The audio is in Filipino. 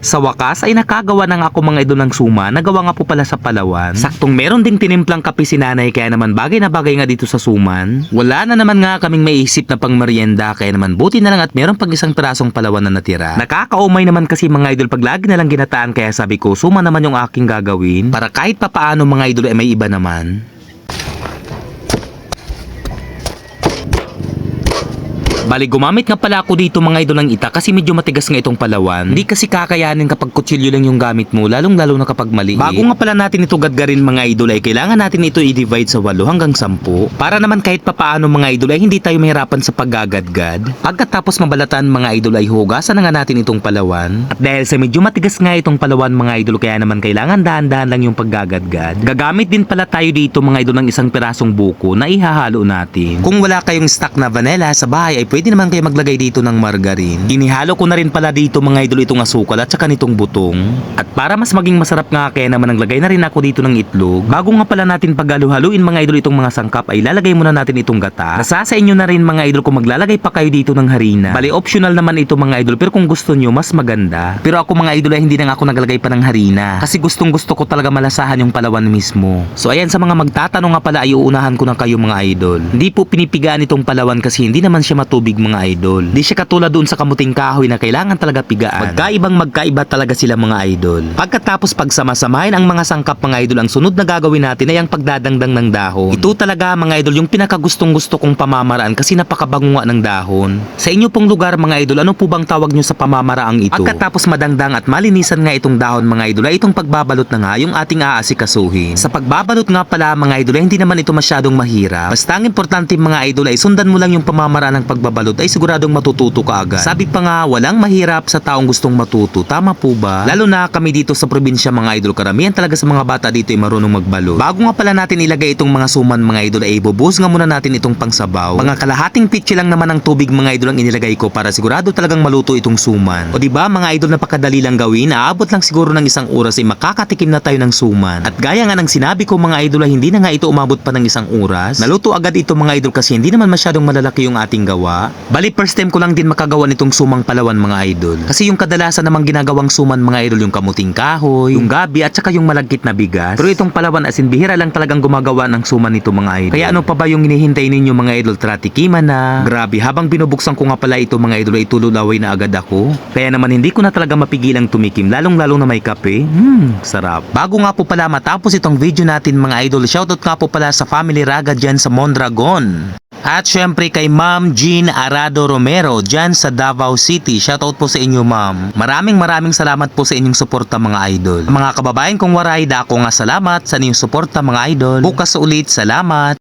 Sa wakas ay nakagawa na nga ako mga idol ng suma, nagawa nga po pala sa Palawan. Saktong meron ding tinimplang kape si nanay, kaya naman bagay na bagay nga dito sa suman. Wala na naman nga kaming maiisip na pang merienda, kaya naman buti na lang at meron pag isang pirasong Palawan na natira. Nakakaumay naman kasi mga idol pag lagi na lang ginataan, kaya sabi ko suma naman yung aking gagawin para kahit papaano mga idol ay may iba naman. Bali, gumamit nga pala ako dito mga idol ng itak kasi medyo matigas nga itong Palawan. Hindi kasi kakayanin kapag kutsilyo lang yung gamit mo, lalong-lalo na kapag maliit. Bago nga pala natin ito gadgarin mga idol ay kailangan natin ito i-divide sa 8 hanggang 10 para naman kahit papaano mga idol ay hindi tayo mahirapan sa paggagadgad. Pagkatapos mabalatan mga idol ay hugasan na nga natin itong Palawan. At dahil sa medyo matigas nga itong Palawan mga idol, kaya naman kailangan dahan-dahan lang yung paggagadgad. Gagamit din pala tayo dito mga idol ng isang pirasong buko na ihahalo natin. Kung wala kayong stock na vanilla sa bahay ay pwede naman kayo maglagay dito ng margarine. Inihalo ko na rin pala dito mga idol itong asukal at saka nitong butong. At para mas maging masarap nga, kaya naman naglagay na rin ako dito ng itlog. Bago nga pala natin paghalu-haluin mga idol itong mga sangkap ay lalagay muna natin itong gata. Nasa sa inyo na rin mga idol kung maglalagay pa kayo dito ng harina. Bali optional naman ito mga idol, pero kung gusto nyo mas maganda. Pero ako mga idol ay hindi na nga ako naglagay pa ng harina kasi gustong gusto ko talaga malasahan yung Palawan mismo. So ayan, sa mga magtatanong nga pala ay uunahan ko na kayo mga idol. Hindi po pinipigaan itong Palawan kasi hindi naman siya matubig mga idol. Di siya katulad doon sa kamuting kahoy na kailangan talaga pigaan. Magkaiba talaga sila mga idol. Pagkatapos pagsama-samahin ang mga sangkap mga idol, ang sunod na gagawin natin ay ang pagdadangdang ng dahon. Ito talaga mga idol yung pinakagustong gusto kong pamamaraan kasi napakabango nga ng dahon. Sa inyo pong lugar mga idol, ano po bang tawag nyo sa pamamaraang ito? Pagkatapos madangdang at malinisan nga itong dahon mga idol, ay itong pagbabalot na nga yung ating aasikasuhin. Sa pagbabalot nga pala mga idol, ay hindi naman ito masyadong mahirap. Basta ang importante mga idol ay sundan mo lang yung pamamaraan ng pagbabalot ay siguradong matututo ka agad. Sabi pa nga, walang mahirap sa taong gustong matuto. Tama po ba? Lalo na kami dito sa probinsya mga idol, karamihan talaga sa mga bata dito ay marunong magbalot. Bago nga pala natin ilagay itong mga suman mga idol ay ibubuhos nga muna natin itong pangsabaw. Mga kalahating pitsi lang naman ng tubig mga idol ang inilagay ko para sigurado talagang maluto itong suman. O diba mga idol, napakadali lang gawin, aabot lang siguro ng 1 oras ay makakatikim na tayo ng suman. At gaya nga ng sinabi ko mga idol ay hindi na nga ito umabot pa ng 1 oras. Naluto agad ito mga idol kasi hindi naman masyadong malalaki yung ating gawa. Bali first time ko lang din makagawa nitong sumang Palawan mga idol. Kasi yung kadalasan namang ginagawang suman mga idol yung kamuting kahoy, yung gabi at saka yung malagkit na bigas. Pero itong Palawan as in bihira lang talagang gumagawa ng suman nito mga idol. Kaya ano pa ba yung hinihintay ninyo mga idol? Tara tikiman na. Grabe, habang binubuksan ko nga pala ito mga idol ay tululaway na agad ako. Kaya naman hindi ko na talaga mapigilang tumikim, lalong-lalo na may kape. Sarap. Bago nga po pala matapos itong video natin mga idol, shoutout nga po pala sa family Raga dyan sa Mondragon. At syempre kay Ma'am Jean Arado Romero dyan sa Davao City. Shoutout po sa inyo ma'am. Maraming salamat po sa inyong suporta mga idol. Mga kababayan kong waray, dako nga salamat sa inyong suporta mga idol. Bukas ulit, salamat.